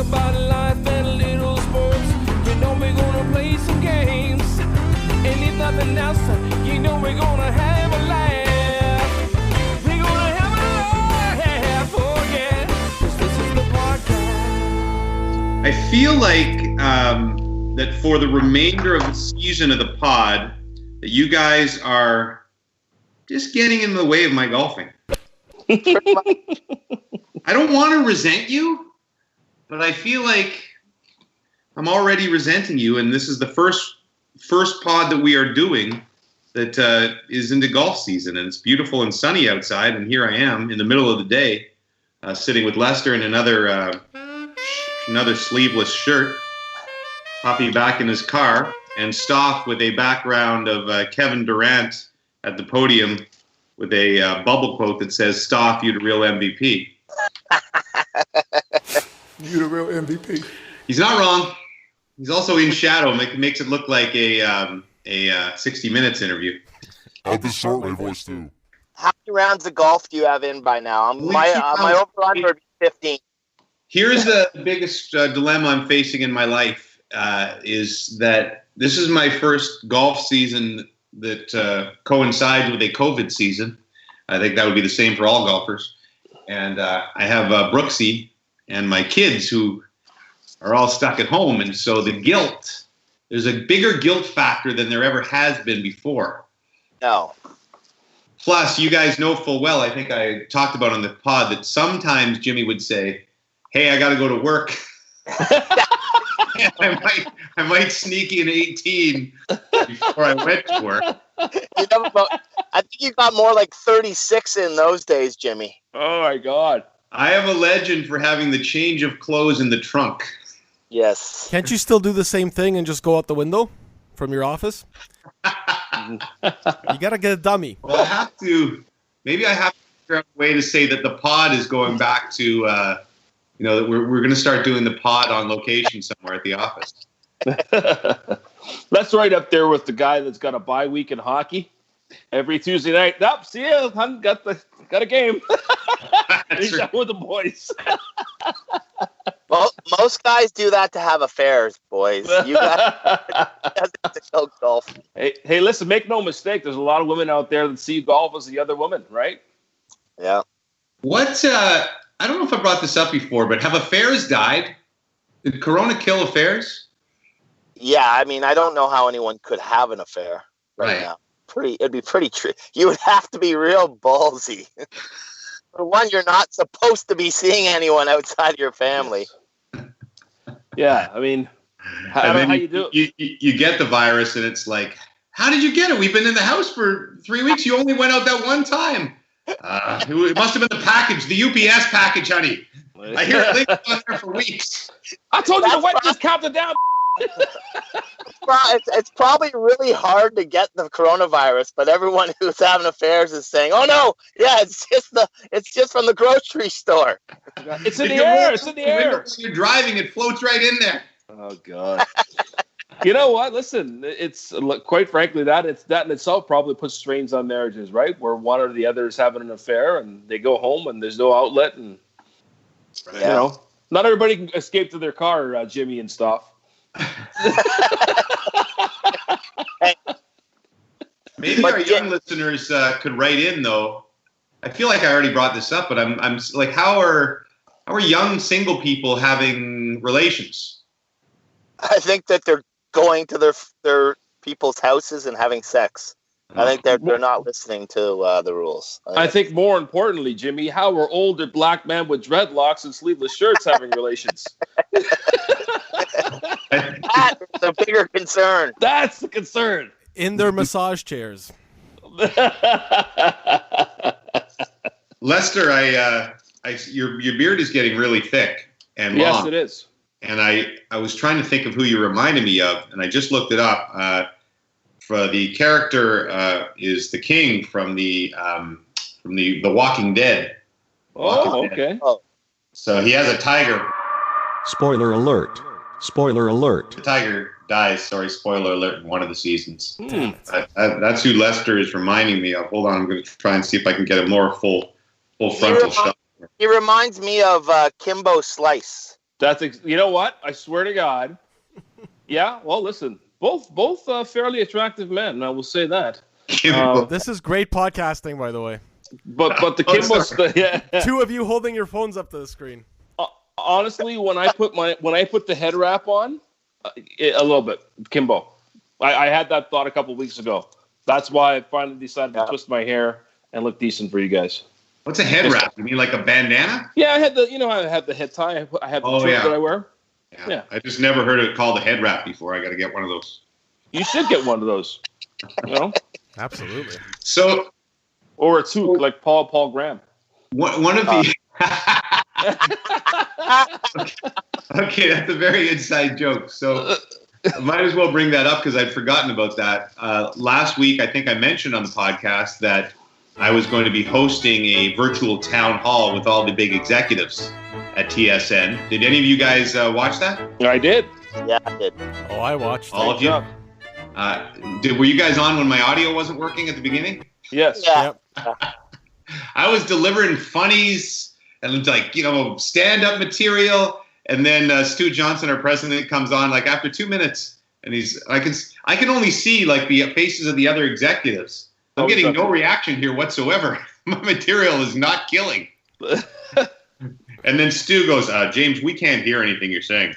about life and little sports. You know we're gonna play some games. And if nothing else, you know we're gonna have a laugh. We're gonna have a laugh, oh yeah. 'Cause this is the podcast. I feel like that for the remainder of the season of the pod, that you guys are just getting in the way of my golfing. I don't want to resent you, but I feel like I'm already resenting you, and this is the first pod that we are doing that is into golf season, and it's beautiful and sunny outside, and here I am in the middle of the day, sitting with Lester in another sleeveless shirt, Puffy back in his car, and Stoff with a background of Kevin Durant at the podium with a bubble quote that says, "Stoff, you the real MVP." You the real MVP. He's not wrong. He's also in shadow. Makes it look like a 60 Minutes interview. I'll just start my voice too. How many rounds of golf do you have in by now? My over-under would be 15. Here's the biggest dilemma I'm facing in my life, is that this is my first golf season that coincides with a COVID season. I think that would be the same for all golfers. And I have Brooksy and my kids who are all stuck at home. And so there's a bigger guilt factor than there ever has been before. No. Plus, you guys know full well, I think I talked about on the pod, that sometimes Jimmy would say, "Hey, I got to go to work." I might sneak in 18 before I went to work. I think you got more like 36 in those days, Jimmy. Oh, my God. I have a legend for having the change of clothes in the trunk. Yes. Can't you still do the same thing and just go out the window from your office? You got to get a dummy. Well, maybe I have to figure out a way to say that the pod is going back to, that we're going to start doing the pod on location somewhere at the office. That's right up there with the guy that's got a bye week in hockey. Every Tuesday night, nope, see ya, hon, got a game. He's out with the boys. Well, most guys do that to have affairs, boys. You guys to go golf. Hey, listen, make no mistake. There's a lot of women out there that see golf as the other woman, right? Yeah. What? I don't know if I brought this up before, but have affairs died? Did Corona kill affairs? Yeah, I mean, I don't know how anyone could have an affair right now. It'd be pretty you would have to be real ballsy. For one, you're not supposed to be seeing anyone outside your family. Yeah, I mean, I don't know how you do it. You get the virus, and it's like, how did you get it? We've been in the house for 3 weeks. You only went out that one time. It must have been the package, the UPS package, honey. I hear it linked on there for weeks. I told you to wipe this counter down. It's probably really hard to get the coronavirus, but everyone who's having affairs is saying, "Oh no, yeah, it's just from the grocery store." It's in the air. It's in the air. You're driving; it floats right in there. Oh God. You know what? Listen, it's quite frankly that in itself probably puts strains on marriages, right? Where one or the other is having an affair, and they go home and there's no outlet, and not everybody can escape to their car, Jimmy and Stoff. Maybe our young listeners could write in, though. I feel like I already brought this up, but I'm like, how are young single people having relations? I think that they're going to their people's houses and having sex. I think they're not listening to the rules. I think more importantly, Jimmy, how are older black men with dreadlocks and sleeveless shirts having relations? That's the bigger concern. That's the concern. In their massage chairs. Lester, your beard is getting really thick and long. Yes, it is. And I was trying to think of who you reminded me of, and I just looked it up. For the character is the king from the Walking Dead. Okay. Oh. So he has a tiger. Spoiler alert. Spoiler alert. The tiger dies. Sorry, spoiler alert, in one of the seasons. That's who Lester is reminding me of. Hold on, I'm going to try and see if I can get a more full frontal shot. He reminds me of Kimbo Slice. You know what? I swear to God. Yeah. Well, listen, both fairly attractive men. I will say that. This is great podcasting, by the way. But the Kimball's Two of you holding your phones up to the screen. Honestly, when I put the head wrap on, a little bit, Kimbo. I had that thought a couple of weeks ago. That's why I finally decided to twist my hair and look decent for you guys. What's a head wrap? You mean like a bandana? Yeah, I had the head tie. I have the shirt that I wear. Yeah. I just never heard it called a head wrap before. I got to get one of those. You should get one of those. You know? Absolutely. So, or a toque like Paul Graham. One of the. Okay, that's a very inside joke. So, I might as well bring that up because I'd forgotten about that. Last week, I think I mentioned on the podcast that I was going to be hosting a virtual town hall with all the big executives at TSN. Did any of you guys watch that? I did. Yeah, I did. Oh, I watched. All of you? Were you guys on when my audio wasn't working at the beginning? Yes. Yeah. Yep. I was delivering funnies and stand-up material, and then Stu Johnson, our president, comes on like after 2 minutes, and I can only see like the faces of the other executives. I'm getting no reaction here whatsoever. My material is not killing. And then Stu goes, James, we can't hear anything you're saying.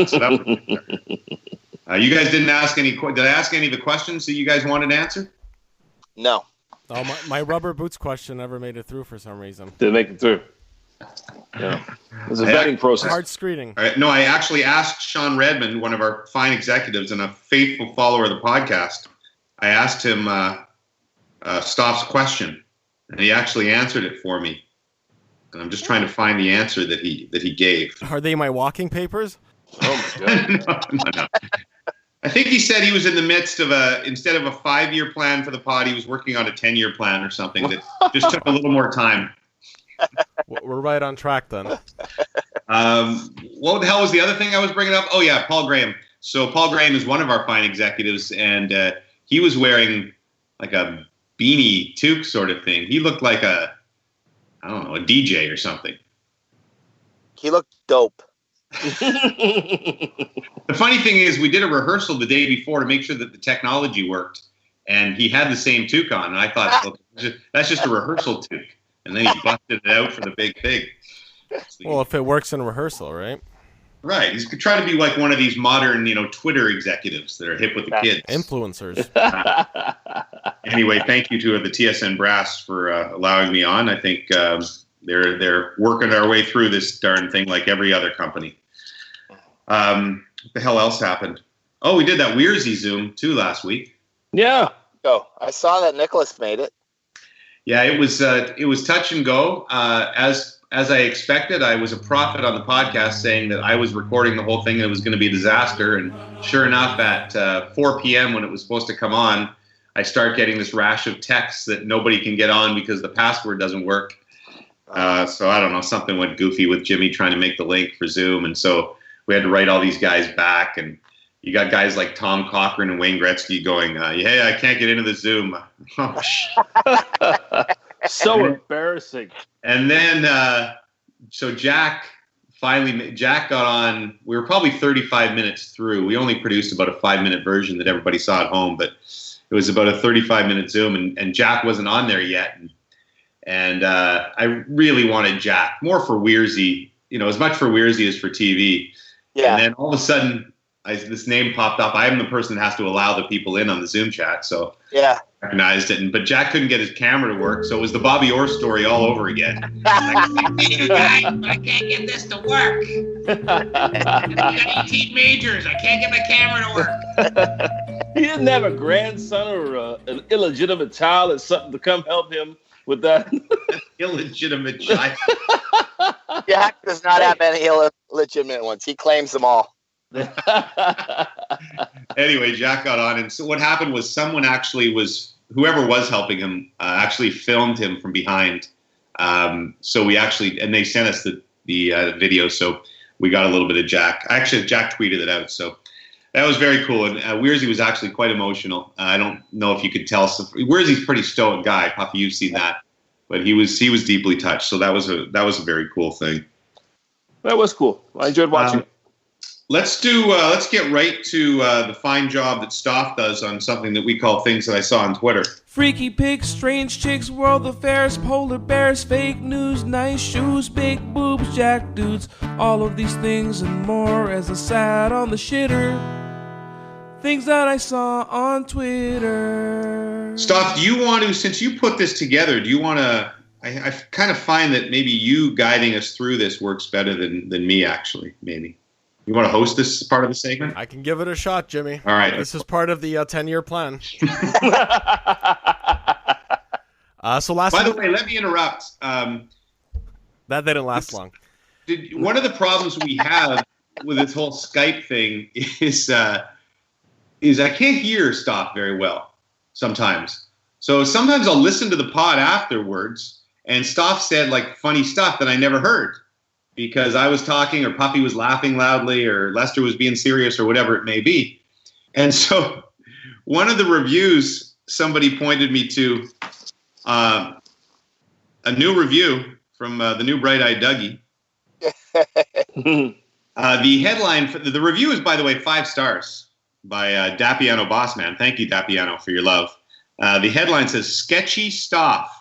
So that was, you guys didn't ask any. Did I ask any of the questions that you guys wanted to answer? No. Oh, my rubber boots question never made it through for some reason. Didn't make it through. Yeah. It was a vetting process. Hard screening. No, I actually asked Sean Redmond, one of our fine executives and a faithful follower of the podcast. I asked him Stoff's question, and he actually answered it for me. And I'm just trying to find the answer that he gave. Are they my walking papers? Oh my God. No. I think he said he was in the midst of instead of a 5-year plan for the pod, he was working on a 10-year plan or something that just took a little more time. We're right on track then. What the hell was the other thing I was bringing up? Oh yeah, Paul Graham. So Paul Graham is one of our fine executives, and he was wearing like a beanie toque sort of thing. He looked like a DJ or something. He looked dope. The funny thing is, we did a rehearsal the day before to make sure that the technology worked, and he had the same toque on, and I thought, well, that's just a rehearsal toque. And then he busted it out for the big thing. Well, if it works in rehearsal, right? Right. He's trying to be like one of these modern, Twitter executives that are hip with the kids. Influencers. Anyway, thank you to the TSN brass for allowing me on. I think they're working their way through this darn thing like every other company. What the hell else happened? Oh, we did that Weirsy Zoom too last week. Yeah. Oh, I saw that Nicholas made it. Yeah, it was touch and go. As I expected, I was a prophet on the podcast saying that I was recording the whole thing and it was going to be a disaster. And sure enough, at 4 p.m. when it was supposed to come on, I start getting this rash of texts that nobody can get on because the password doesn't work. So I don't know, something went goofy with Jimmy trying to make the link for Zoom. And so we had to write all these guys back. And you got guys like Tom Cochran and Wayne Gretzky going, hey, I can't get into the Zoom. Oh, shit. So embarrassing. And then, so Jack got on. We were probably 35 minutes through. We only produced about a 5-minute version that everybody saw at home, but it was about a 35-minute Zoom, and Jack wasn't on there yet. And I really wanted Jack, more for Weirsy, as much for Weirsy as for TV. Yeah. And then all of a sudden, this name popped up. I am the person that has to allow the people in on the Zoom chat, so yeah. Recognized it, but Jack couldn't get his camera to work, so it was the Bobby Orr story all over again. I can't get this to work. I got 18 majors. I can't get my camera to work. He didn't have a grandson or an illegitimate child or something to come help him with that. Illegitimate child. Jack does not have any illegitimate ones. He claims them all. Anyway, Jack got on, and so what happened was whoever was helping him actually filmed him from behind. So we and they sent us the video, so we got a little bit of Jack. Actually, Jack tweeted it out, so that was very cool. And Weirsy was actually quite emotional. I don't know if you could tell. Weirsy's a pretty stoic guy. Puffy, you've seen that, but he was deeply touched. So that was a very cool thing. That was cool. I enjoyed watching it. Let's get right to the fine job that Stoff does on something that we call things that I saw on Twitter. Freaky pigs, strange chicks, world affairs, polar bears, fake news, nice shoes, big boobs, jack dudes, all of these things and more as I sat on the shitter. Things that I saw on Twitter. Stoff, do you want to, since you put this together, do you want to, I kind of find that maybe you guiding us through this works better than me, actually, maybe. You want to host this part of the segment? I can give it a shot, Jimmy. All right. This is part of the 10-year plan. So last. By the way, let me interrupt. That didn't last long. One of the problems we have with this whole Skype thing is I can't hear Stoff very well sometimes. So sometimes I'll listen to the pod afterwards, and Stoff said like funny stuff that I never heard. Because I was talking, or Puffy was laughing loudly, or Lester was being serious, or whatever it may be. And so one of the reviews, somebody pointed me to a new review from the new Bright-Eyed Dougie. The headline, for the review is, by the way, 5 stars by Dapiano Bossman. Thank you, Dapiano, for your love. The headline says, Sketchy Stoff.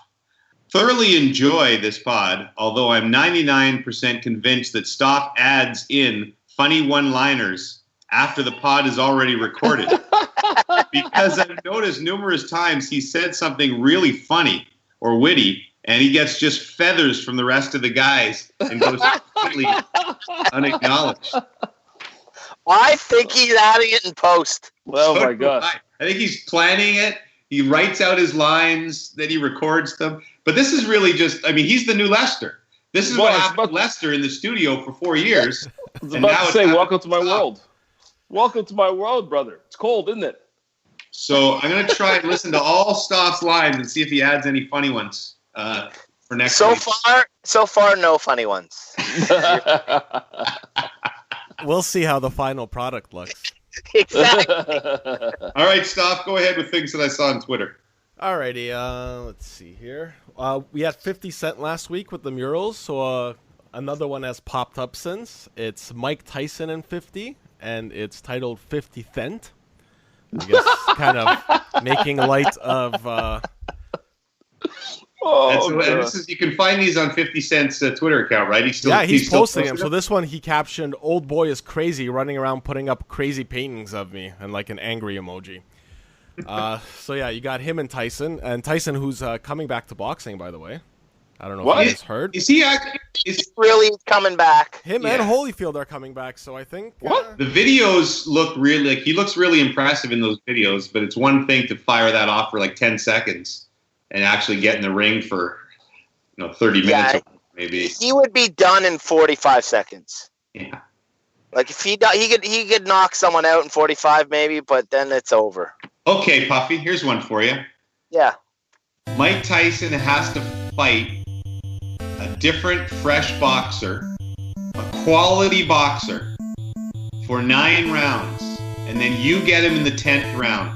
Thoroughly enjoy this pod, although I'm 99% convinced that Stoff adds in funny one-liners after the pod is already recorded. Because I've noticed numerous times he said something really funny or witty, and he gets just feathers from the rest of the guys and goes completely unacknowledged. I think he's adding it in post. Oh, my God. I think he's planning it. He writes out his lines, then he records them. But this is really just, I mean, he's the new Lester. This is what happened to Lester in the studio for 4 years. I was about to say, welcome to my world. Welcome to my world, brother. It's cold, isn't it? So I'm going to try and listen to all Stoff's lines and see if he adds any funny ones for next week. So far, no funny ones. We'll see how the final product looks. Exactly. All right, Stoff, go ahead with things that I saw on Twitter. Alrighty, let's see here. We had 50 Cent last week with the murals, so another one has popped up since. It's Mike Tyson and 50, and it's titled 50 Cent. I guess kind of making light of... you can find these on 50 Cent's Twitter account, right? He's posting them. So this one, he captioned, "Old boy is crazy, running around putting up crazy paintings of me," and like an angry emoji. So yeah, you got him and Tyson, who's coming back to boxing, by the way. I don't know if you guys heard. Is he really coming back? Him and Holyfield are coming back, so I think... The videos look really... Like, he looks really impressive in those videos, but it's one thing to fire that off for like 10 seconds and actually get in the ring for 30 minutes maybe. He would be done in 45 seconds. Yeah. Like, if he could knock someone out in 45 maybe, but then it's over. Okay, Puffy, here's one for you. Yeah. Mike Tyson has to fight a different, fresh boxer, a quality boxer, for 9 rounds, and then you get him in the 10th round.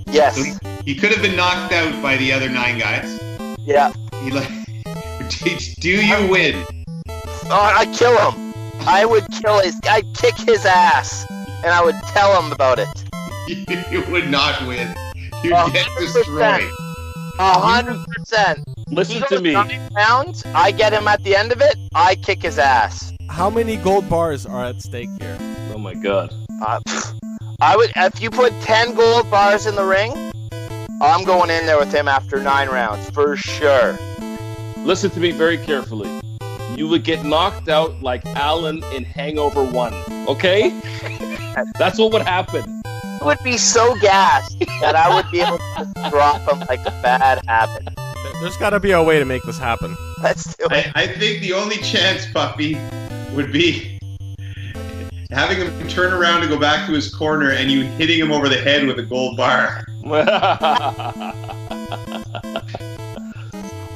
Yes. So he could have been knocked out by the other 9 guys. Yeah. Do you win? Oh, I'd kill him. I'd kick his ass, and I would tell him about it. You would not win. You'd get destroyed. 100%. Listen to me. 9 rounds, I get him at the end of it, I kick his ass. How many gold bars are at stake here? Oh my God. I would, if you put 10 gold bars in the ring, I'm going in there with him after 9 rounds, for sure. Listen to me very carefully. You would get knocked out like Alan in Hangover 1, okay? That's what would happen. I would be so gassed that I would be able to drop him like a bad habit. There's got to be a way to make this happen. Let's do it. I think the only chance, Puffy, would be having him turn around to go back to his corner and you hitting him over the head with a gold bar. What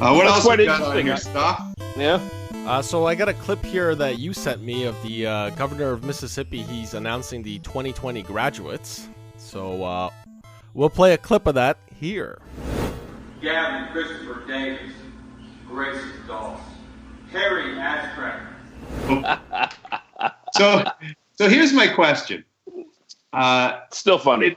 else we got on your stuff? Yeah. So I got a clip here that you sent me of the governor of Mississippi. He's announcing the 2020 graduates. So we'll play a clip of that here. Gavin Christopher Davis, Grace Stoff, Harry Ashcraft, So here's my question. Still funny.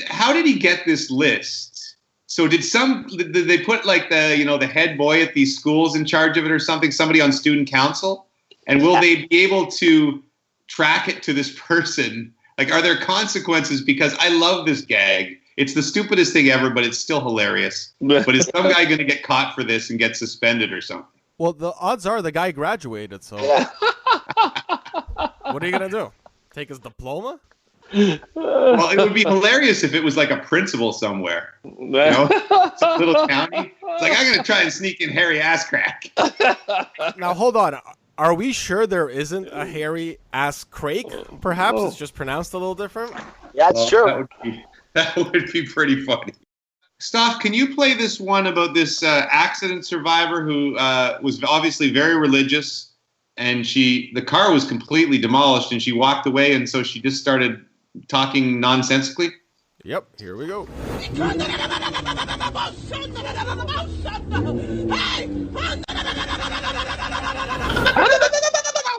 How did he get this list? So did they put like the head boy at these schools in charge of it or something, somebody on student council? And will they be able to track it to this person? Like, are there consequences? Because I love this gag. It's the stupidest thing ever, but it's still hilarious. But is some guy going to get caught for this and get suspended or something? Well, the odds are the guy graduated, so what are you going to do? Take his diploma? Well, it would be hilarious if it was like a principal somewhere. You know? Some little county. It's like, I'm going to try and sneak in Harry Asscrack. Now, hold on. Are we sure there isn't a Harry Ass Crake? Perhaps it's just pronounced a little different. Yeah, it's true. That would be pretty funny. Stoff, can you play this one about this accident survivor who was obviously very religious, and the car was completely demolished, and she walked away, and so she just started talking nonsensically? Yep, here we go.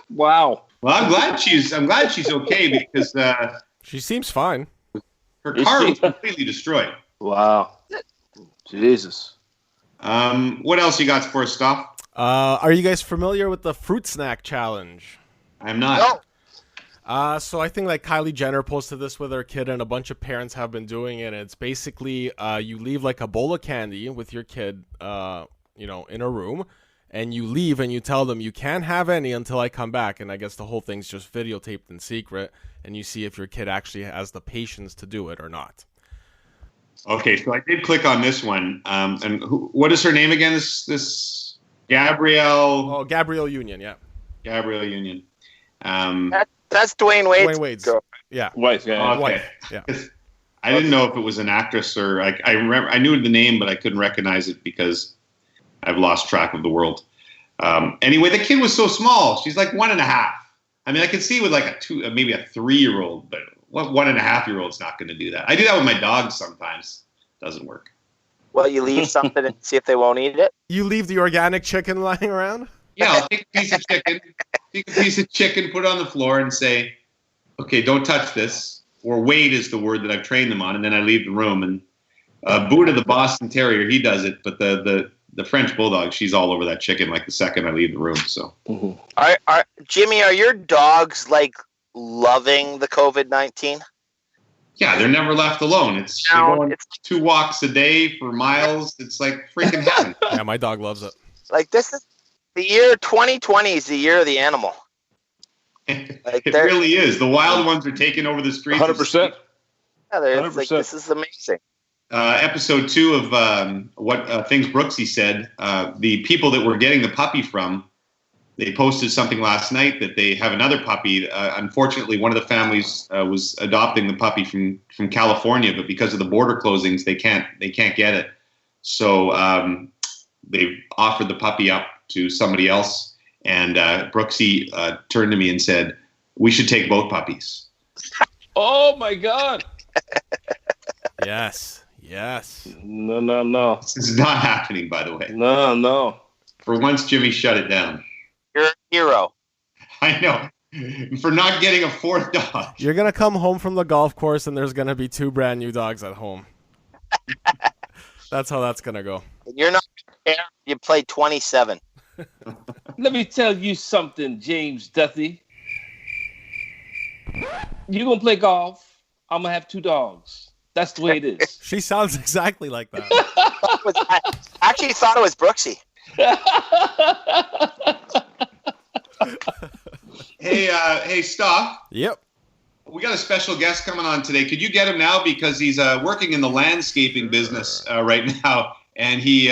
Wow. Well, I'm glad she's okay because she seems fine. Her car was completely destroyed. Wow. Jesus. What else you got for us, Stoff? Are you guys familiar with the fruit snack challenge? I'm not. No. So I think like Kylie Jenner posted this with her kid, and a bunch of parents have been doing it. It's basically you leave like a bowl of candy with your kid, in a room, and you leave and you tell them you can't have any until I come back. And I guess the whole thing's just videotaped in secret, and you see if your kid actually has the patience to do it or not. Okay, so I did click on this one. And what is her name again? This Gabrielle. Oh, Gabrielle Union, yeah. Gabrielle Union. That's Dwayne Wade's girl. Yeah. Wife, yeah. Okay. Wife, yeah. I didn't know if it was an actress or I remember. I knew the name, but I couldn't recognize it because I've lost track of the world. Anyway, the kid was so small. She's like 1.5. I mean, I could see with like maybe a 3-year-old, but what 1.5-year-old's not going to do that? I do that with my dogs sometimes. Doesn't work. Well, you leave something and see if they won't eat it. You leave the organic chicken lying around? Yeah, I'll take a piece of chicken, put it on the floor, and say, "Okay, don't touch this." Or "wait" is the word that I've trained them on, and then I leave the room. And Buddha, the Boston Terrier, he does it, but the French Bulldog, she's all over that chicken like the second I leave the room. So, Jimmy, are your dogs like loving the COVID-19? Yeah, they're never left alone. It's 2 walks a day for miles. It's like freaking heaven. Yeah, my dog loves it. Like, this is the year 2020 is the year of the animal. Like, it really is. The wild ones are taking over the streets. 100%. Yeah, 100%. Like, this is amazing. Episode 2 of what Things Brooksy said, the people that we're getting the puppy from, they posted something last night that they have another puppy. Unfortunately, one of the families was adopting the puppy from California, but because of the border closings, they can't get it. So they've offered the puppy up to somebody else. And Brooksy turned to me and said, "We should take both puppies." Oh my God! Yes. No. This is not happening, by the way. No. For once, Jimmy shut it down. You're a hero. I know. For not getting a 4th dog. You're going to come home from the golf course and there's going to be 2 brand new dogs at home. That's how that's going to go. You're not there. You play 27. Let me tell you something, James Duthie. You're going to play golf. I'm going to have 2 dogs. That's the way it is. She sounds exactly like that. I actually thought it was Brooksy. Hey, Stoff. Yep. We got a special guest coming on today. Could you get him now? Because he's working in the landscaping business right now, and he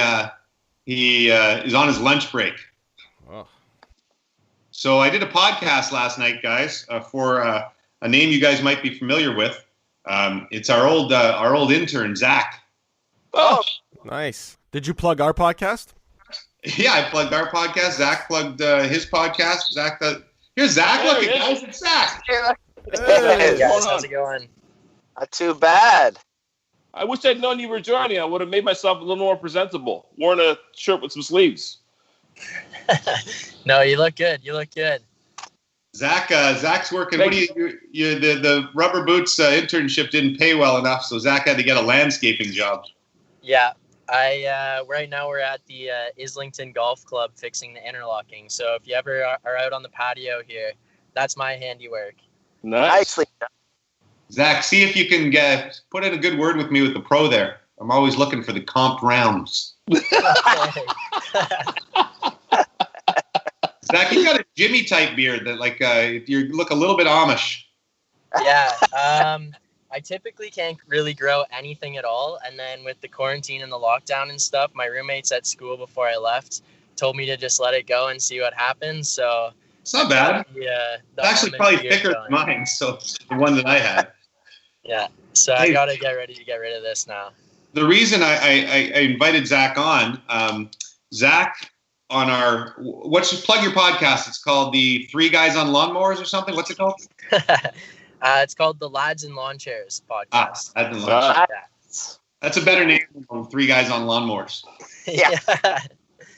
is on his lunch break. Oh. So I did a podcast last night, guys, for a name you guys might be familiar with. It's our old intern, Zach. Oh, nice. Did you plug our podcast? Yeah, I plugged our podcast. Zach plugged his podcast. Here's Zach. Look, guys, it's Zach. Hey guys, how's it going? Not too bad. I wish I'd known you were joining. I would have made myself a little more presentable. Worn a shirt with some sleeves. No, you look good. You look good. Zach's working. What do the rubber boots internship didn't pay well enough, so Zach had to get a landscaping job. Yeah, right now we're at the Islington Golf Club fixing the interlocking. So if you ever are out on the patio here, that's my handiwork. Nice. Nicely. Zach, see if you can put in a good word with me with the pro there. I'm always looking for the comped rounds. Zach, you got a Jimmy type beard that you look a little bit Amish. Yeah. I typically can't really grow anything at all. And then with the quarantine and the lockdown and stuff, my roommates at school before I left told me to just let it go and see what happens. So it's not bad. Yeah. It's actually probably thicker than mine, so the one that I had. Yeah. So I got to get ready to get rid of this now. The reason I invited Zach on, Zach on our, plug your podcast. It's called the Three Guys on Lawnmowers or something. What's it called? It's called the Lads in Lawn Chairs podcast. Lads in Lawn Chairs. That's a better name than Three Guys on Lawnmowers. Yeah.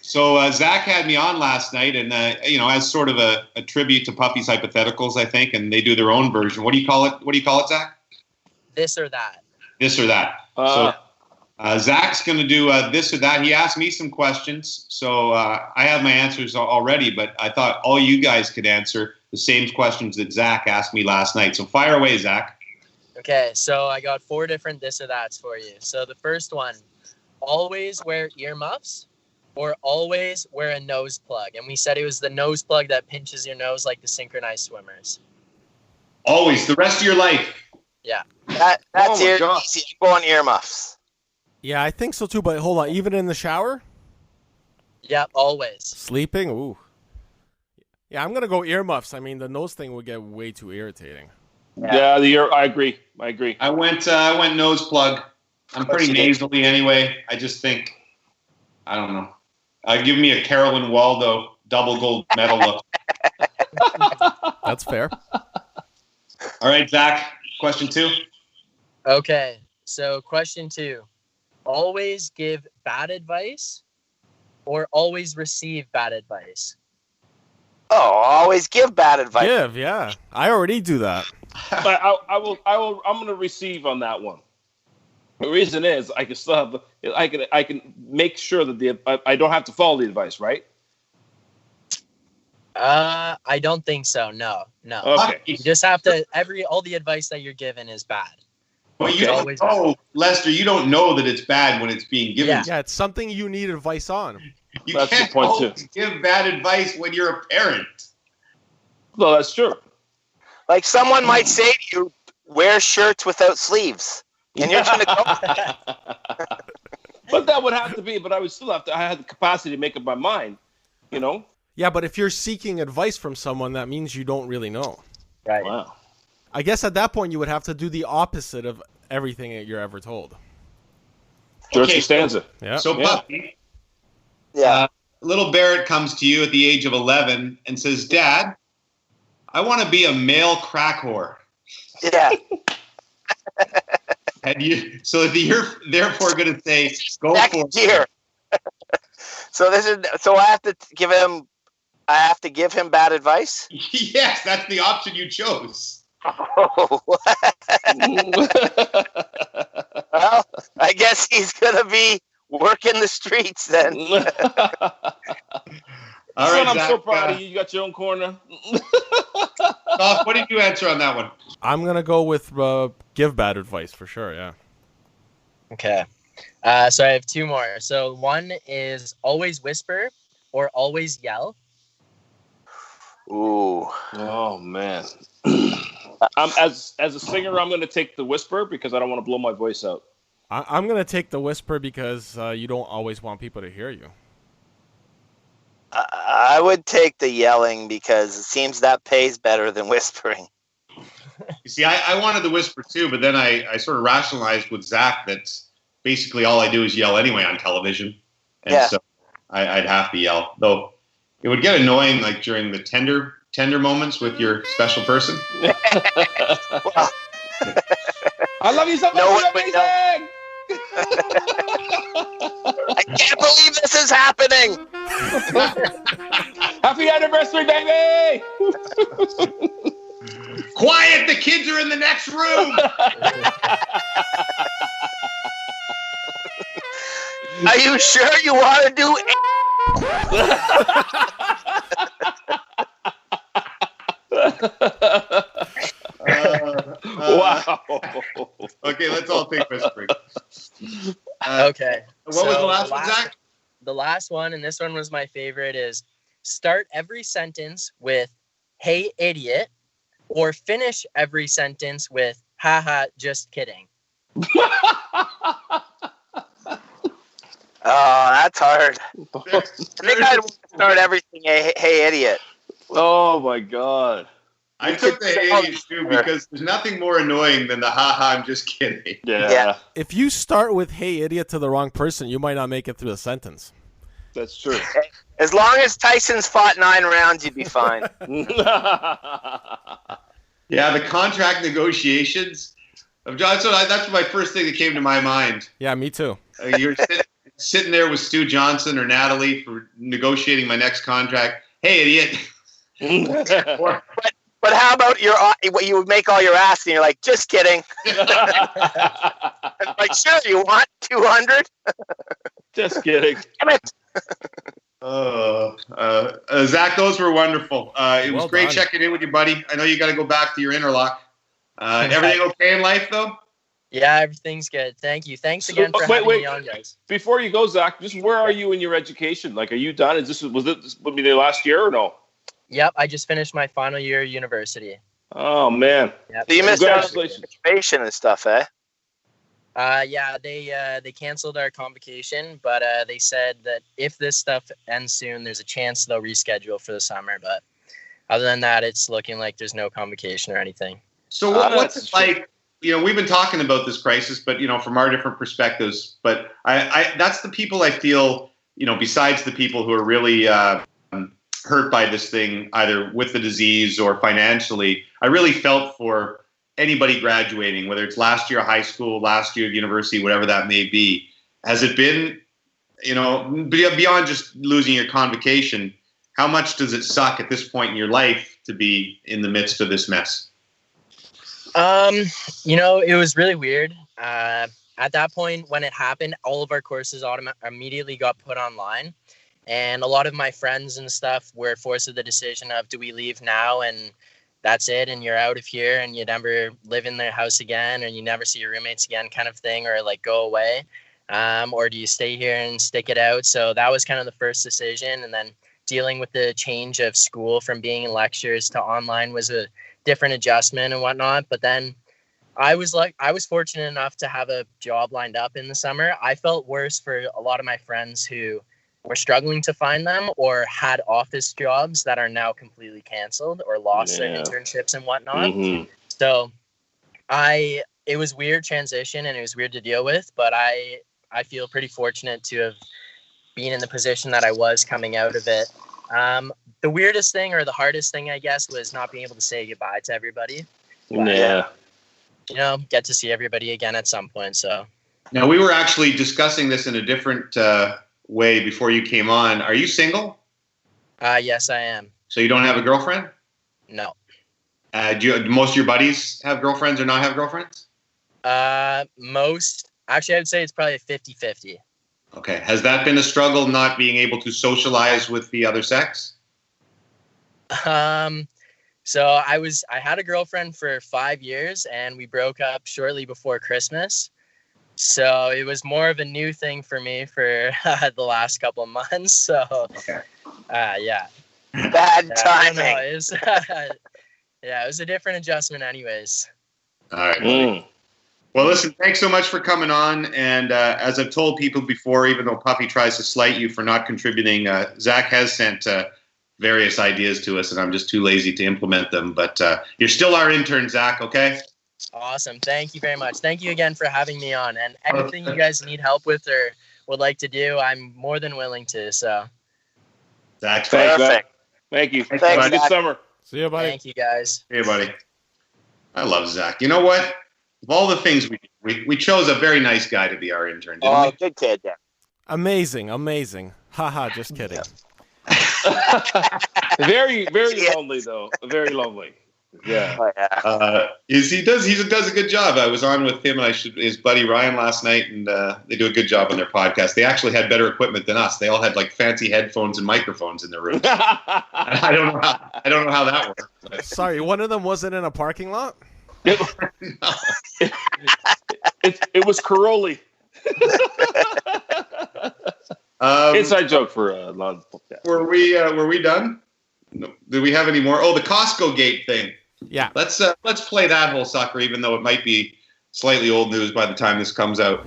So Zach had me on last night, and as sort of a tribute to Puffy's hypotheticals, I think, and they do their own version. What do you call it, Zach? This or that. This or that. So Zach's going to do this or that. He asked me some questions, so I have my answers already, but I thought all you guys could answer the same questions that Zach asked me last night. So fire away, Zach. Okay, so I got 4 different this or that's for you. So the first one, always wear earmuffs or always wear a nose plug. And we said it was the nose plug that pinches your nose like the synchronized swimmers. Always, the rest of your life. Yeah. That's easy. I'm going earmuffs. Yeah, I think so too, but hold on. Even in the shower? Yep, always. Sleeping? Ooh. Yeah, I'm going to go earmuffs. I mean, the nose thing would get way too irritating. Yeah, I agree. I went nose plug. I'm pretty nasally anyway. I just think, I don't know. Give me a Carolyn Waldo double gold medal look. That's fair. All right, Zach, question 2. Okay, so question 2. Always give bad advice or always receive bad advice? Oh, always give bad advice. Give, yeah. I already do that. But I'm going to receive on that one. The reason is I can still have I can make sure that I don't have to follow the advice, right? I don't think so. No. Okay. You just have to all the advice that you're given is bad. Well, you don't know, Lester, you don't know that it's bad when it's being given. Yeah, it's something you need advice on. You That's can't the point too. give bad advice when you're a parent. Well, that's true. Like someone might say to you, wear shirts without sleeves. And you're going to go. But that would have to be, but I would still have to, I had the capacity to make up my mind, you know? Yeah, but if you're seeking advice from someone, that means you don't really know. Right. Wow. I guess at that point you would have to do the opposite of everything that you're ever told. George Costanza. Yeah. So, Puffy, Yeah. little Barrett comes to you at the age of 11 and says, Dad, I want to be a male crack whore. Yeah. And you're therefore going to say, go Next for year. So I have to give him bad advice? it. Yes, that's the option you chose. Oh. Well, I guess he's going to be working the streets then. All right, Son, I'm Zach, so proud of you. You got your own corner. Stoff, what did you answer on that one? I'm going to go with give bad advice for sure, yeah. Okay. So I have 2 more. So one is always whisper or always yell. Ooh. Oh, man. As a singer, I'm going to take the whisper because I don't want to blow my voice out. I'm going to take the whisper because you don't always want people to hear you. I would take the yelling because it seems that pays better than whispering. You see, I wanted the whisper too, but then I sort of rationalized with Zach that basically all I do is yell anyway on television. And so I'd have to yell. Though it would get annoying like during the tender moments with your special person. Well, I love you so much. No one You're would know. amazing. I can't believe this is happening. Happy anniversary, baby! Quiet! The kids are in the next room. Are you sure you want to do Wow. Okay, let's all take a break. Okay. What was the last one, Zach? The last one, and this one was my favorite, is start every sentence with, hey, idiot, or finish every sentence with, haha, just kidding. Oh, that's hard. I think I'd want to start everything, hey, idiot. Oh, my God. I took the idiot too because there's nothing more annoying than the haha, I'm just kidding. Yeah. If you start with "Hey idiot" to the wrong person, you might not make it through the sentence. That's true. As long as Tyson's fought 9 rounds, you'd be fine. Yeah, the contract negotiations of John. So that's my first thing that came to my mind. Yeah, me too. You're sitting there with Stu Johnson or Natalie for negotiating my next contract. Hey, idiot. But how about you would make all your ass and you're like, just kidding. Like, sure, you want 200? Just kidding. Damn it. Zach, those were wonderful. It was Well great done. checking in with you, buddy. I know you got to go back to your interlock. Everything okay in life, though? Yeah, everything's good. Thank you. Thanks again for having me on, guys. Before you go, Zach, just where are you in your education? Like, are you done? Was this would be the last year or no? Yep, I just finished my final year of university. Oh, man. Yep. So you missed out on Congratulations. graduation and stuff, eh? Yeah, they canceled our convocation, but they said that if this stuff ends soon, there's a chance they'll reschedule for the summer. But other than that, it's looking like there's no convocation or anything. So what's it like? You know, we've been talking about this crisis, but, you know, from our different perspectives. But I that's the people I feel, you know, besides the people who are really hurt by this thing, either with the disease or financially, I really felt for anybody graduating, whether it's last year of high school, last year of university, whatever that may be. Has it been, you know, beyond just losing your convocation, how much does it suck at this point in your life to be in the midst of this mess? You know, it was really weird. At that point, when it happened, all of our courses immediately got put online. And a lot of my friends and stuff were forced to the decision of, do we leave now and that's it, and you're out of here and you never live in their house again and you never see your roommates again kind of thing, or like go away? Or do you stay here and stick it out? So that was kind of the first decision. And then dealing with the change of school from being in lectures to online was a different adjustment and whatnot. But then I was fortunate enough to have a job lined up in the summer. I felt worse for a lot of my friends who were struggling to find them or had office jobs that are now completely canceled or lost their internships and whatnot. Mm-hmm. So it was weird transition and it was weird to deal with, but I feel pretty fortunate to have been in the position that I was coming out of it. The weirdest thing or the hardest thing, I guess, was not being able to say goodbye to everybody. But, you know, get to see everybody again at some point. So now, we were actually discussing this in a different way before you came on. Are you single? Yes, I am. So you don't have a girlfriend? No. Do most of your buddies have girlfriends or not have girlfriends? Actually, I would say it's probably 50-50. Okay. Has that been a struggle, not being able to socialize with the other sex? So I had a girlfriend for 5 years and we broke up shortly before Christmas. So it was more of a new thing for me for the last couple of months. So, okay. Yeah. Bad timing. It was, it was a different adjustment anyways. All right. Well, listen, thanks so much for coming on. And as I've told people before, even though Puffy tries to slight you for not contributing, Zach has sent various ideas to us, and I'm just too lazy to implement them. But you're still our intern, Zach, okay? Awesome. Thank you very much. Thank you again for having me on. And anything you guys need help with or would like to do, I'm more than willing to. So, Zach, perfect. Thank you. Thanks, Have a good Zach. summer. See you, buddy. Thank you, guys. Hey, buddy. I love Zach. You know what? Of all the things we chose a very nice guy to be our intern, didn't we? Good kid, yeah. Amazing. Haha, just kidding. Very, very Yes. lonely though. Very lonely. Yeah. Oh, yeah. He does a good job. I was on with him and his buddy Ryan last night, and they do a good job on their podcast. They actually had better equipment than us. They all had like fancy headphones and microphones in their room. I don't know how that works. But. Sorry, one of them wasn't in a parking lot? It was Caroli. Inside joke for a lot of yeah. Were we done? No. Did we have any more? Oh, the Costco gate thing. Yeah. Let's play that whole sucker, even though it might be slightly old news by the time this comes out.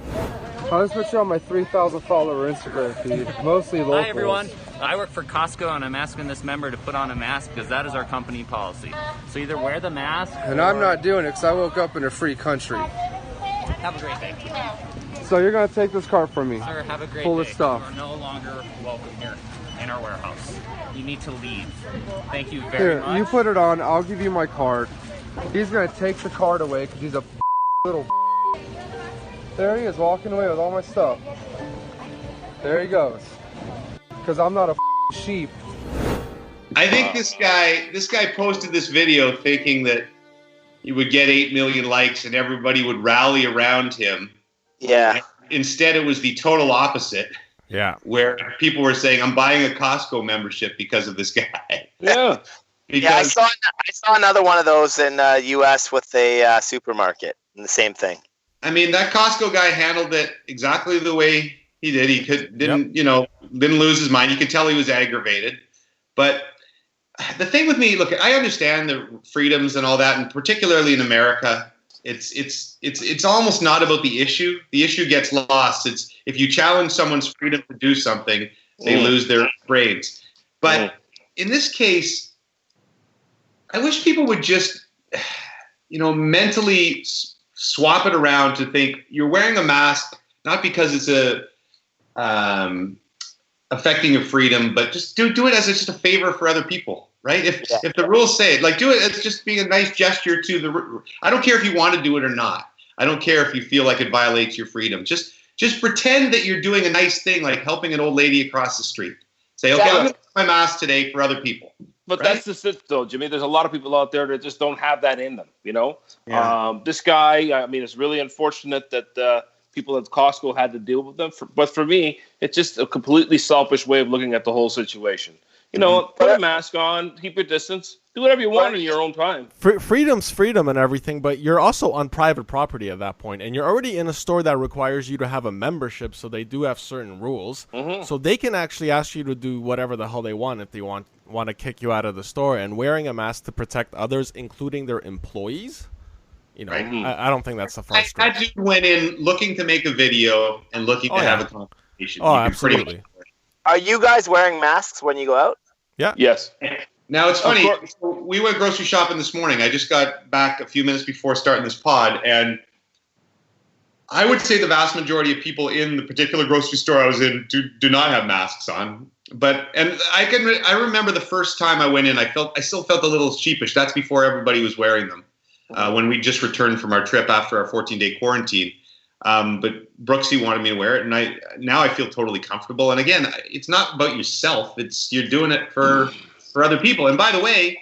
I'll just put you on my 3,000 follower Instagram feed, mostly locals. Hi everyone, I work for Costco and I'm asking this member to put on a mask because that is our company policy. So either wear the mask And I'm not doing it because I woke up in a free country. Have a great day. So you're going to take this cart from me. Sir, have a great Full day. of stuff. You are no longer welcome here in our warehouse. You need to leave. Thank you very Here, much. you put it on. I'll give you my card. He's going to take the card away because he's a little. There he is, walking away with all my stuff. There he goes. Because I'm not a sheep. I think this guy posted this video thinking that he would get 8 million likes and everybody would rally around him. Yeah. Instead, it was the total opposite. Yeah. Where people were saying, "I'm buying a Costco membership because of this guy." Yeah. Yeah, I saw another one of those in U.S. with a supermarket, and the same thing. I mean, that Costco guy handled it exactly the way he did. He didn't lose his mind. You could tell he was aggravated. But the thing with me, look, I understand the freedoms and all that, and particularly in America, it's almost not about the issue. The issue gets lost. It's if you challenge someone's freedom to do something, they lose their brains. But in this case, I wish people would just, mentally swap it around to think you're wearing a mask not because it's affecting your freedom, but just do it as just a favor for other people, right? If the rules say it, like do it as just being a nice gesture to the. I don't care if you want to do it or not. I don't care if you feel like it violates your freedom. Just pretend that you're doing a nice thing, like helping an old lady across the street. Say, okay, I'm going to wear my mask today for other people. But right? that's just it, though, Jimmy. There's a lot of people out there that just don't have that in them, Yeah. This guy, I mean, it's really unfortunate that people at Costco had to deal with them. But for me, it's just a completely selfish way of looking at the whole situation. Put a mask on, keep your distance, do whatever you want in your own time. Freedom's freedom and everything, but you're also on private property at that point, and you're already in a store that requires you to have a membership, so they do have certain rules. Mm-hmm. So they can actually ask you to do whatever the hell they want if they want to kick you out of the store. And wearing a mask to protect others, including their employees, Right. I don't think that's the first step. That dude went in looking to make a video and looking to have a conversation. Oh, You can pretty much- absolutely. Are you guys wearing masks when you go out? Yeah. Yes. Now, it's funny. So we went grocery shopping this morning. I just got back a few minutes before starting this pod, and I would say the vast majority of people in the particular grocery store I was in do not have masks on. And I remember the first time I went in, I still felt a little sheepish. That's before everybody was wearing them. When we just returned from our trip after our 14-day quarantine. But Brooksy wanted me to wear it, and now I feel totally comfortable. And again, it's not about yourself; you're doing it for other people. And by the way,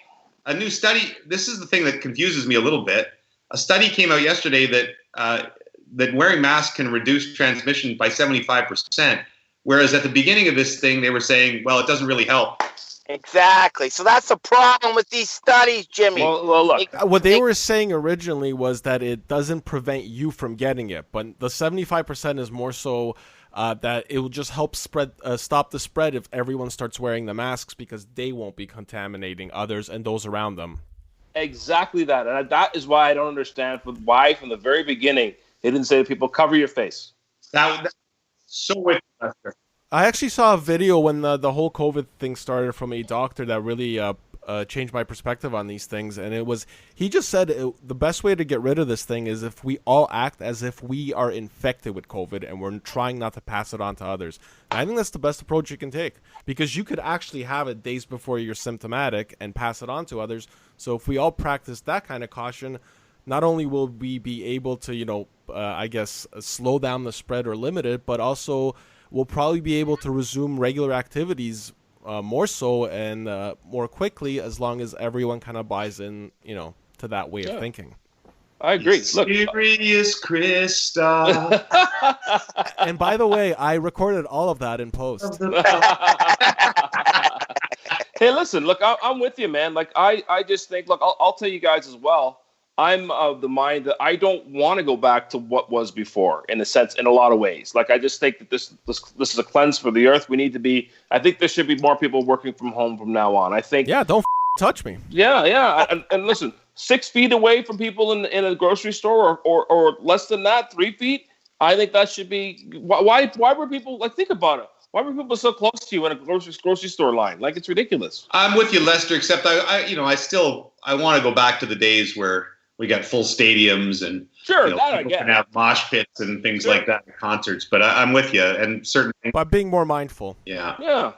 a new study. This is the thing that confuses me a little bit. A study came out yesterday that wearing masks can reduce transmission by 75%. Whereas at the beginning of this thing, they were saying, well, it doesn't really help. Exactly. So that's the problem with these studies, Jimmy. Well, look. What they were saying originally was that it doesn't prevent you from getting it, but the 75% is more so that it will just help stop the spread if everyone starts wearing the masks because they won't be contaminating others and those around them. Exactly that. And that is why I don't understand why from the very beginning they didn't say to people, cover your face. That's so wicked, Lester. I actually saw a video when the whole COVID thing started from a doctor that really changed my perspective on these things. And he just said the best way to get rid of this thing is if we all act as if we are infected with COVID and we're trying not to pass it on to others. And I think that's the best approach you can take because you could actually have it days before you're symptomatic and pass it on to others. So if we all practice that kind of caution, not only will we be able to, slow down the spread or limit it, but also we'll probably be able to resume regular activities more so and more quickly, as long as everyone kind of buys in, to that way of thinking. I agree. Look, Serious Christoph. And by the way, I recorded all of that in post. Hey, listen, look, I'm with you, man. Like, I just think, look, I'll tell you guys as well. I'm of the mind that I don't want to go back to what was before, in a lot of ways. Like, I just think that this is a cleanse for the earth. I think there should be more people working from home from now on. I think. Yeah, don't touch me. Yeah. And listen, 6 feet away from people in a grocery store or less than that, 3 feet. I think that should be. Why were people, like, think about it. Why were people so close to you in a grocery store line? Like, it's ridiculous. I'm with you, Lester, except I want to go back to the days where we got full stadiums and that I people get. can have mosh pits and things like that at concerts. But I'm with you, and certain things. By being more mindful. Yeah.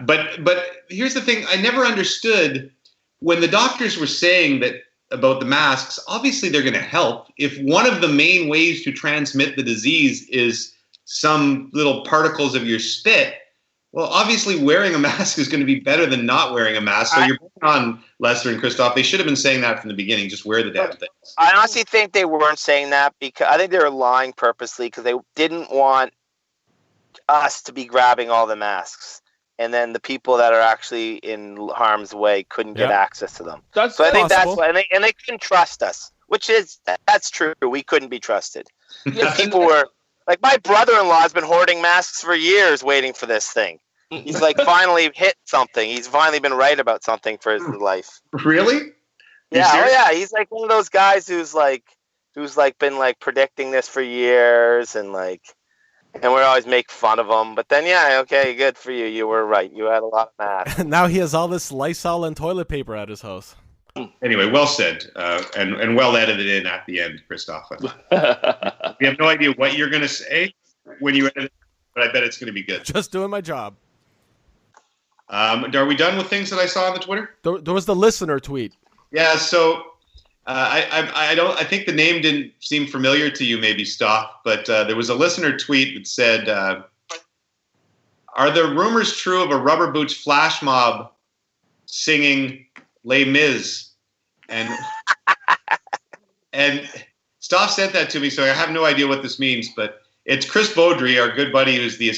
But here's the thing: I never understood when the doctors were saying that about the masks. Obviously, they're going to help. If one of the main ways to transmit the disease is some little particles of your spit, well, obviously wearing a mask is going to be better than not wearing a mask. So you're on Lester and Christoph. They should have been saying that from the beginning. Just wear the damn thing. I honestly think they weren't saying that because I think they were lying purposely because they didn't want us to be grabbing all the masks. And then the people that are actually in harm's way couldn't get access to them. That's so I think possible. that's why, and they couldn't trust us, that's true. We couldn't be trusted. People were like, my brother-in-law has been hoarding masks for years, waiting for this thing. He's like finally hit something. He's finally been right about something for his life. Really? Yeah. He's like one of those guys who's been like predicting this for years and we always make fun of him. But then, okay, good for you. You were right. You had a lot of masks. Now he has all this Lysol and toilet paper at his house. Anyway, well said, and well edited in at the end, Christoph. We have no idea what you're going to say when you edit it, but I bet it's going to be good. Just doing my job. Are we done with things that I saw on the Twitter? There was the listener tweet. Yeah, so I think the name didn't seem familiar to you, maybe, Stoff, but there was a listener tweet that said, "Are there rumors true of a Rubber Boots flash mob singing Les Mis?" And Stoff sent that to me, so I have no idea what this means, but it's Chris Beaudry, our good buddy, who's the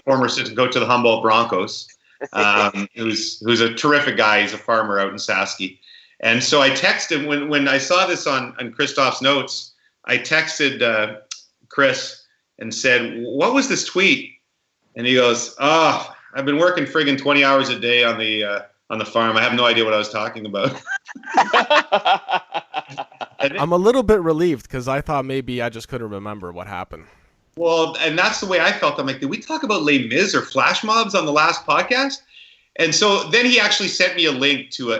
former assistant coach of the Humboldt Broncos, who's a terrific guy. He's a farmer out in Saskey. And so I texted when I saw this on Christoph's notes, I texted Chris and said, "What was this tweet?" And he goes, "Oh, I've been working friggin' 20 hours a day on the farm. I have no idea what I was talking about." I'm a little bit relieved because I thought maybe I just couldn't remember what happened. Well, and that's the way I felt. I'm like, did we talk about Les Mis or flash mobs on the last podcast? And so then he actually sent me a link to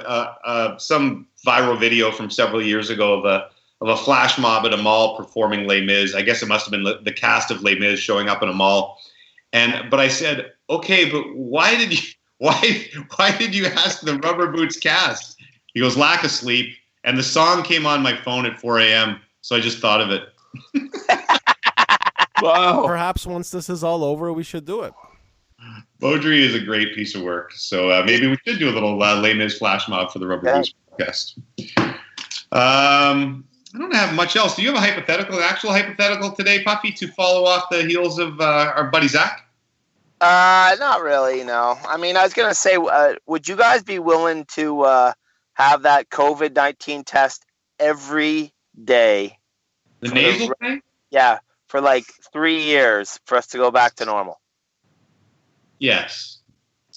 some viral video from several years ago of a flash mob at a mall performing Les Mis. I guess it must have been the cast of Les Mis showing up in a mall. But I said, okay, but why did you ask the Rubber Boots cast? He goes, lack of sleep. And the song came on my phone at 4 a.m., so I just thought of it. Wow. Perhaps once this is all over, we should do it. Beaudry is a great piece of work, so maybe we should do a little Les Mis flash mob for the Rubber Boots podcast. I don't have much else. Do you have an actual hypothetical today, Puffy, to follow off the heels of our buddy Zach? Not really, no. I mean, I was going to say, would you guys be willing to have that COVID-19 test every day? The nasal thing? Yeah, for like 3 years for us to go back to normal. Yes.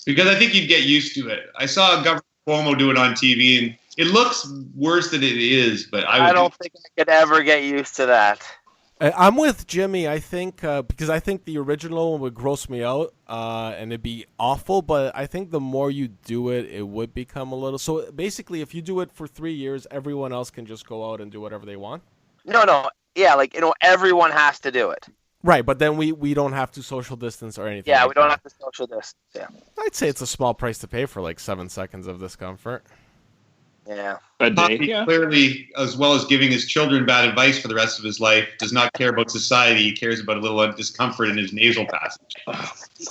Because I think you'd get used to it. I saw Governor Cuomo do it on TV, and it looks worse than it is, but I don't think I could ever get used to that. I'm with Jimmy, I think, because I think the original one would gross me out, and it'd be awful, but I think the more you do it, it would become a little... So basically, if you do it for 3 years, everyone else can just go out and do whatever they want? No. Yeah, everyone has to do it. Right, but then we don't have to social distance or anything. Yeah, like we don't that. have to social distance, yeah. I'd say it's a small price to pay for like 7 seconds of discomfort. Yeah. Puffy clearly, as well as giving his children bad advice for the rest of his life, does not care about society. He cares about a little discomfort in his nasal passage.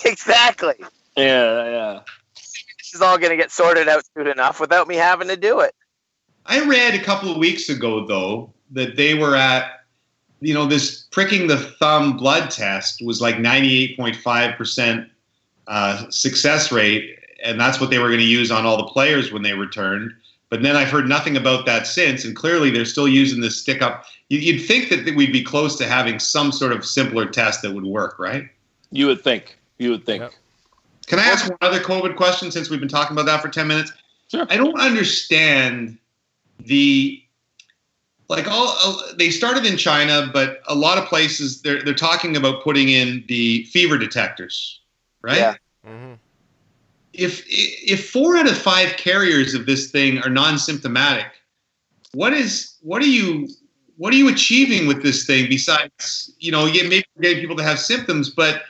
Exactly. Yeah. This is all going to get sorted out soon enough without me having to do it. I read a couple of weeks ago, though, that they were at, this pricking the thumb blood test was like 98.5% success rate, and that's what they were going to use on all the players when they returned. But then I've heard nothing about that since, and clearly they're still using this stick up. You'd think that we'd be close to having some sort of simpler test that would work, right? You would think. Yep. Can I ask one other COVID question since we've been talking about that for 10 minutes? Sure. I don't understand they started in China, but a lot of places they're talking about putting in the fever detectors, right? Yeah. Mm-hmm. If 4 out of 5 carriers of this thing are non-symptomatic, what are you achieving with this thing besides, maybe getting people to have symptoms, but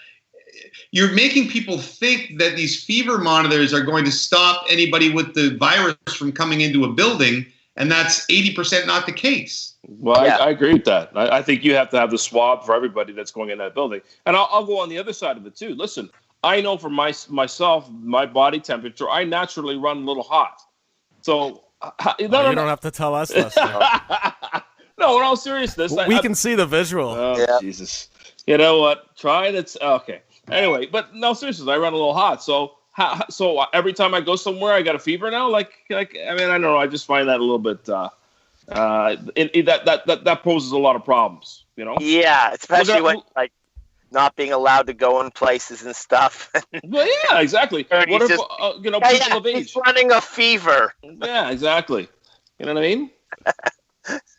you're making people think that these fever monitors are going to stop anybody with the virus from coming into a building, and that's 80% not the case. Well, I agree with that. I think you have to have the swab for everybody that's going in that building. And I'll go on the other side of it, too. Listen, I know for myself, my body temperature, I naturally run a little hot. So you don't have to tell us, Lester. No, in all seriousness. We can see the visual. Oh, yeah. Jesus. You know what? Try it. Okay. Anyway, but no, seriously, I run a little hot. So every time I go somewhere, I got a fever now. I don't know. I just find that a little bit. That poses a lot of problems. Yeah, especially when not being allowed to go in places and stuff. Well, yeah, exactly. What if people of age? He's running a fever. Yeah, exactly. You know what I mean?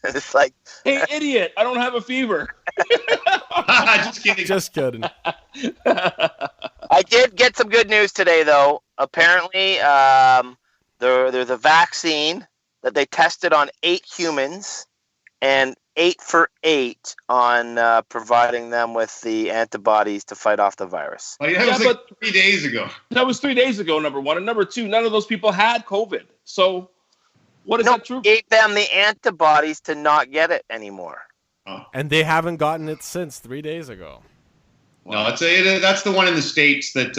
It's like, hey, idiot! I don't have a fever. Just kidding. Just kidding. I did get some good news today, though. Apparently, there's a vaccine that they tested on 8 humans, and 8 for 8 on providing them with the antibodies to fight off the virus. Well, that was 3 days ago. That was 3 days ago, number one. And number two, none of those people had COVID. So what is that true? Gave them the antibodies to not get it anymore. Oh. And they haven't gotten it since 3 days ago. No, that's the one in the States that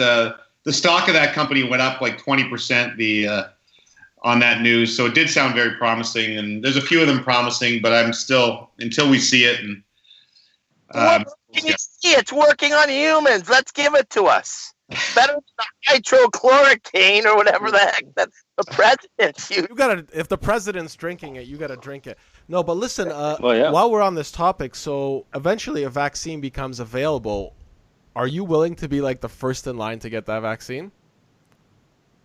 the stock of that company went up like 20% on that news. So it did sound very promising, and there's a few of them promising, but I'm still, until we see it. And can you see it's working on humans? Let's give it to us. Better than the hydrochloroquine or whatever the heck that the president's using. You gotta, if the president's drinking it, you gotta drink it. No, but listen, yeah. While we're on this topic, so eventually a vaccine becomes available. Are you willing to be like the first in line to get that vaccine?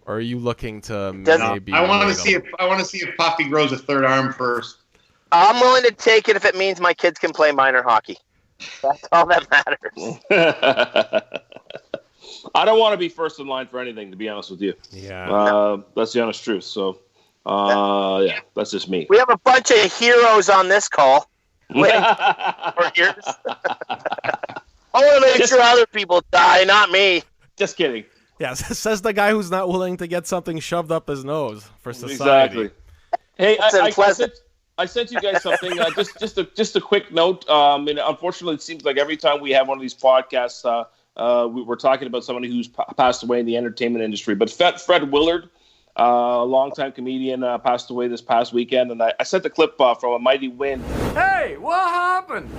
Or are you looking to maybe? I want to see if Puffy grows a third arm first. I'm willing to take it if it means my kids can play minor hockey. That's all that matters. I don't want to be first in line for anything, to be honest with you. Yeah. That's the honest truth. So, yeah, that's just me. We have a bunch of heroes on this call. Waiting for years. I want to make sure other people die, not me. Just kidding. Yeah, says the guy who's not willing to get something shoved up his nose for society. Exactly. Hey, I sent you guys something. Just a quick note. And unfortunately, it seems like every time we have one of these podcasts, we're talking about somebody who's passed away in the entertainment industry. But Fred Willard, a longtime comedian, passed away this past weekend, and I sent a clip from A Mighty Wind. Hey, what happened?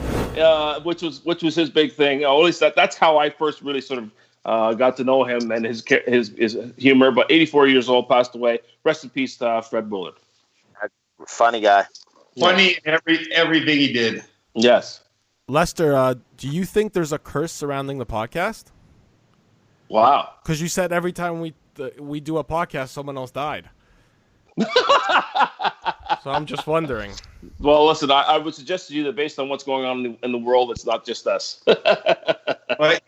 Which was his big thing. At least that's how I first really sort of got to know him and his humor. But 84 years old, passed away. Rest in peace to Fred Willard. Funny guy. Funny in everything he did. Yes. Lester, do you think there's a curse surrounding the podcast? Wow. Because you said every time we do a podcast, someone else died. So I'm just wondering. Well, listen, I would suggest to you that based on what's going on in the world, it's not just us. But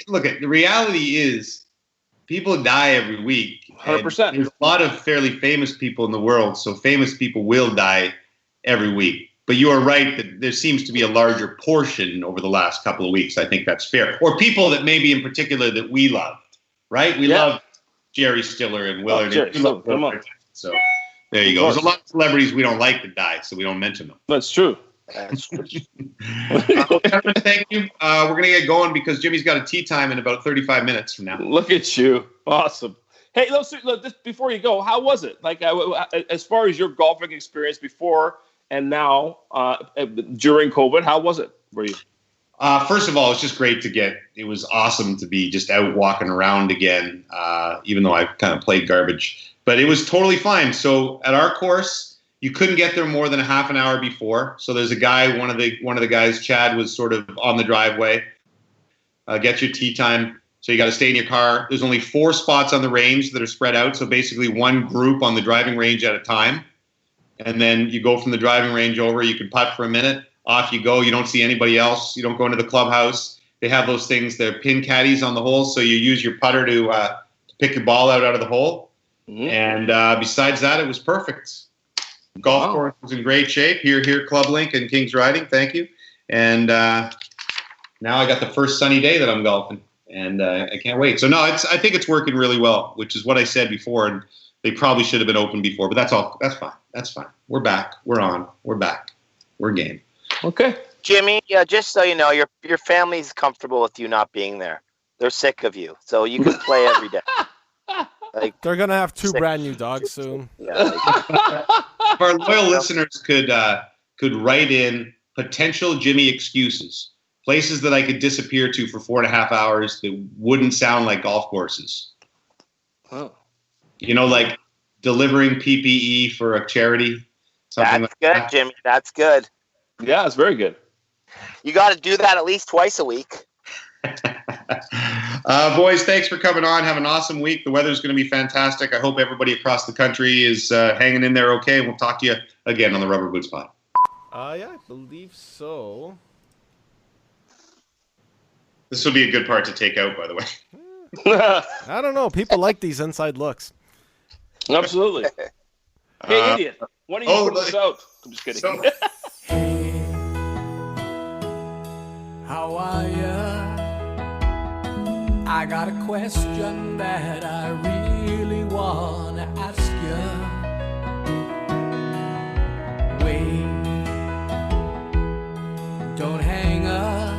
look, the reality is people die every week. 100%. There's a lot of fairly famous people in the world, so famous people will die every week. But you are right that there seems to be a larger portion over the last couple of weeks. I think that's fair. Or people that maybe in particular that we loved, right? We love Jerry Stiller and Willard. Come on. So there you go. There's a lot of celebrities we don't like that die, so we don't mention them. That's true. That's true. Gentlemen, thank you. We're going to get going because Jimmy's got a tea time in about 35 minutes from now. Look at you. Awesome. Hey, look, just before you go, how was it? Like, as far as your golfing experience before and now during COVID, how was it for you? First of all, it's just great it was awesome to be just out walking around again, even though I kind of played garbage. But it was totally fine. So at our course, you couldn't get there more than a half an hour before. So there's a guy, one of the guys, Chad, was sort of on the driveway. Get your tee time. So you got to stay in your car. There's only 4 spots on the range that are spread out. So basically one group on the driving range at a time. And then you go from the driving range over. You can putt for a minute. Off you go. You don't see anybody else. You don't go into the clubhouse. They have those things, they're pin caddies on the holes. So you use your putter to pick your ball out of the hole. Mm-hmm. And besides that, it was perfect. Golf course was in great shape. Here, Club Link and Kings Riding. Thank you. And now I got the first sunny day that I'm golfing. And I can't wait. So, no, I think it's working really well, which is what I said before. And they probably should have been open before. But that's all. That's fine. That's fine. We're back. We're on. We're back. We're game. Okay. Jimmy, just so you know, your family's comfortable with you not being there. They're sick of you. So you can play every day. Like, they're going to have 2 brand new dogs soon. Yeah, if our loyal listeners could write in potential Jimmy excuses, places that I could disappear to for 4.5 hours that wouldn't sound like golf courses. Oh. You know, like delivering PPE for a charity. That's like good, that. Jimmy. That's good. Yeah, it's very good. You got to do that at least twice a week. Boys, thanks for coming on. Have an awesome week. The weather's going to be fantastic. I hope everybody across the country is hanging in there okay. We'll talk to you again on the Rubber Boots Pod. Yeah, I believe so. This will be a good part to take out, by the way. I don't know. People like these inside looks. Absolutely. Hey, idiot. Why don't you put this out? I'm just kidding. Hey, how are ya? I got a question that I really want to ask you. Wait, don't hang up.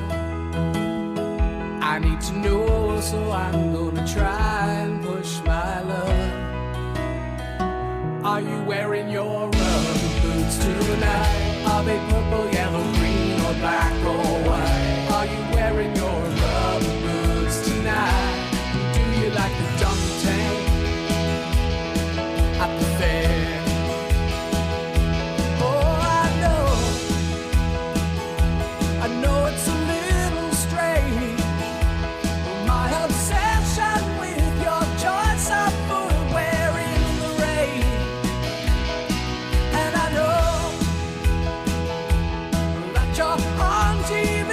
I need to know, so I'm gonna try and push my luck. Are you wearing your rubber boots tonight? Are they purple, yellow, green, or black or white? Are you wearing your rubber boots tonight? Do you like the dunk tank at the fair? Oh, I know it's a little strange, my obsession with your choice of footwear in the rain. And I know that you're on TV,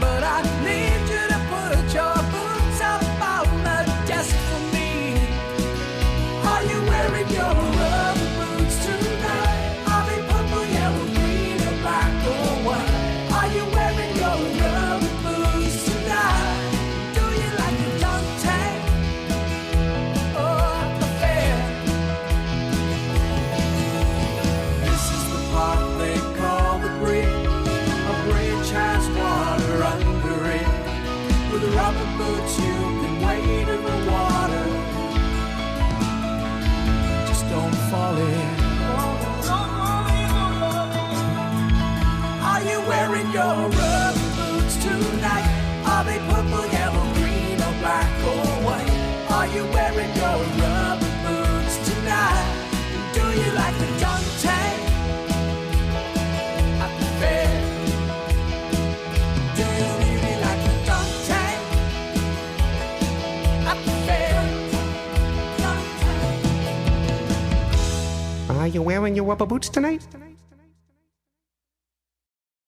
but I need you to put your boots up on the desk for me. Are you wearing your rubber boots tonight? Are they purple, yellow, green, or black or white? Are you wearing your rubber boots tonight? Do you like the dunk tank or the fair? This is the part they call the bridge. A bridge has water under it. With rubber boots you can wade in the water. Just don't fall in. Are you wearing your rubber boots tonight? Are they purple, yellow, green, or black or white? Are you wearing your rubber boots tonight? Do you like the dunk tank at the fair? Do you really like the dunk tank at the fair? Dunk tank. Are you wearing your rubber boots tonight?